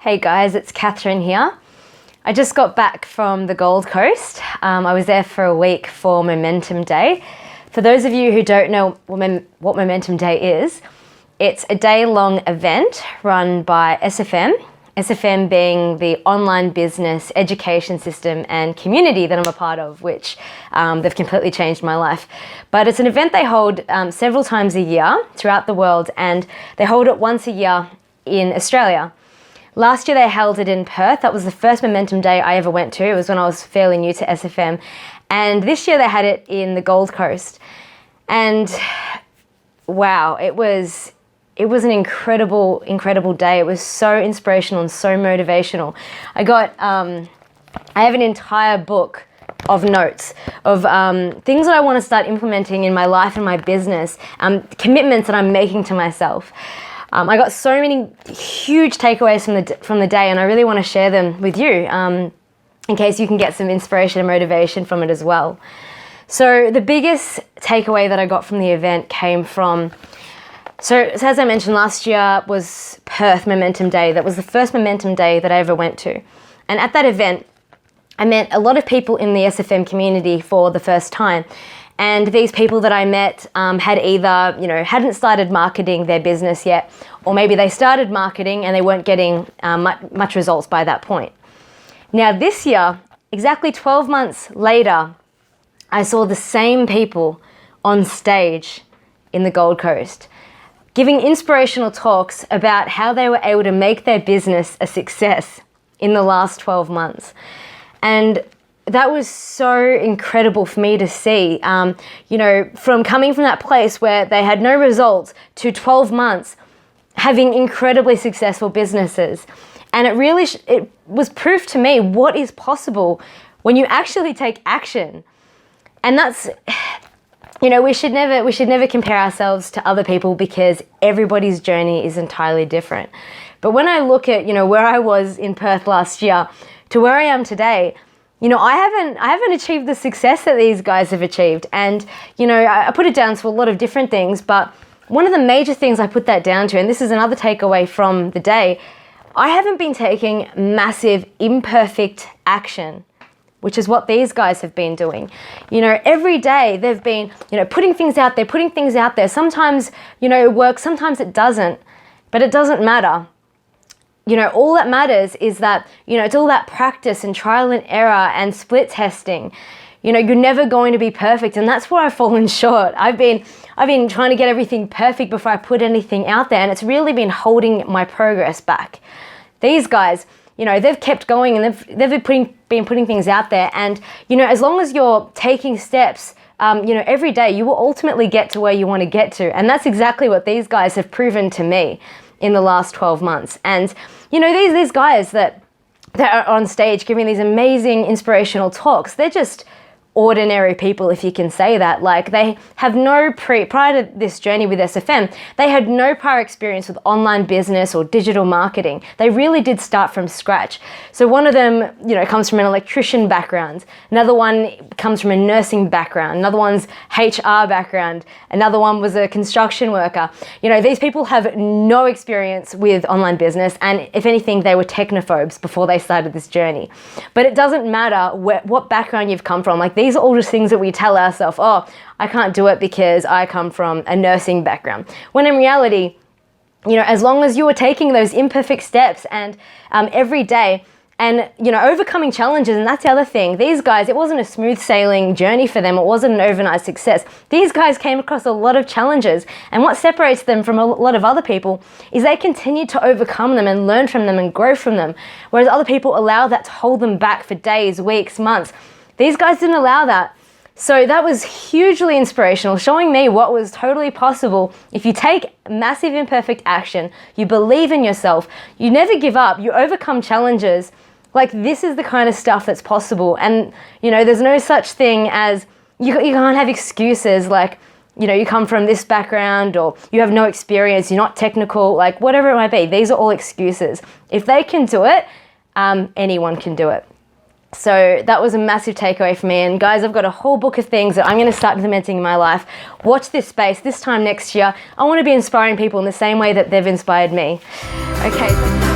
Hey guys, it's Kathryn here. I just got back from the Gold Coast. I was there for a week for Momentum Day. For those of you who don't know what Momentum Day is, it's a day-long event run by SFM. SFM being the online business education system and community that I'm a part of, which they've completely changed my life. But it's an event they hold several times a year throughout the world, and they hold it once a year in Australia. Last year they held it in Perth. That was the first Momentum Day I ever went to. It was when I was fairly new to SFM. And this year they had it in the Gold Coast. And wow, it was an incredible day. It was so inspirational and so motivational. I have an entire book of notes of things that I want to start implementing in my life and my business, commitments that I'm making to myself. I got so many huge takeaways from the day, and I really want to share them with you in case you can get some inspiration and motivation from it as well. So the biggest takeaway that I got from the event came from, so as I mentioned, last year was Perth Momentum Day. That was the first Momentum Day that I ever went to. And at that event, I met a lot of people in the SFM community for the first time. And these people that I met had either, hadn't started marketing their business yet, or maybe they started marketing and they weren't getting much results by that point. Now this year, exactly 12 months later, I saw the same people on stage in the Gold Coast, giving inspirational talks about how they were able to make their business a success in the last 12 months. And that was so incredible for me to see, from coming from that place where they had no results to 12 months having incredibly successful businesses. And it was proof to me what is possible when you actually take action. And that's, we should never compare ourselves to other people because everybody's journey is entirely different. But when I look at, where I was in Perth last year to where I am today, I haven't achieved the success that these guys have achieved. And, I put it down to a lot of different things, but one of the major things I put that down to, and this is another takeaway from the day, I haven't been taking massive, imperfect action, which is what these guys have been doing. Every day they've been, putting things out there. Sometimes, it works, sometimes it doesn't, but it doesn't matter. All that matters is that, it's all that practice and trial and error and split testing. You're never going to be perfect, and that's where I've fallen short. I've been trying to get everything perfect before I put anything out there, and it's really been holding my progress back. These guys, they've kept going, and they've been putting things out there, and as long as you're taking steps, every day, you will ultimately get to where you want to get to, and that's exactly what these guys have proven to me in the last 12 months. And these guys that are on stage giving these amazing inspirational talks, they're just ordinary people, if you can say that. Like, they have prior to this journey with SFM, they had no prior experience with online business or digital marketing. They really did start from scratch. So one of them, comes from an electrician background. Another one comes from a nursing background. Another one's HR background. Another one was a construction worker. These people have no experience with online business, and if anything, they were technophobes before they started this journey. But it doesn't matter what background you've come from. Like, these are all just things that we tell ourselves, oh, I can't do it because I come from a nursing background. When in reality, as long as you are taking those imperfect steps and every day and, overcoming challenges, and that's the other thing. These guys, it wasn't a smooth sailing journey for them. It wasn't an overnight success. These guys came across a lot of challenges, and what separates them from a lot of other people is they continue to overcome them and learn from them and grow from them, whereas other people allow that to hold them back for days, weeks, months. These guys didn't allow that. So that was hugely inspirational, showing me what was totally possible if you take massive imperfect action, you believe in yourself, you never give up, you overcome challenges. Like, this is the kind of stuff that's possible. And, there's no such thing as, you can't have excuses like, you come from this background or you have no experience, you're not technical, like whatever it might be. These are all excuses. If they can do it, anyone can do it. So that was a massive takeaway for me. And guys, I've got a whole book of things that I'm going to start implementing in my life. Watch this space. This time next year, I want to be inspiring people in the same way that they've inspired me. Okay.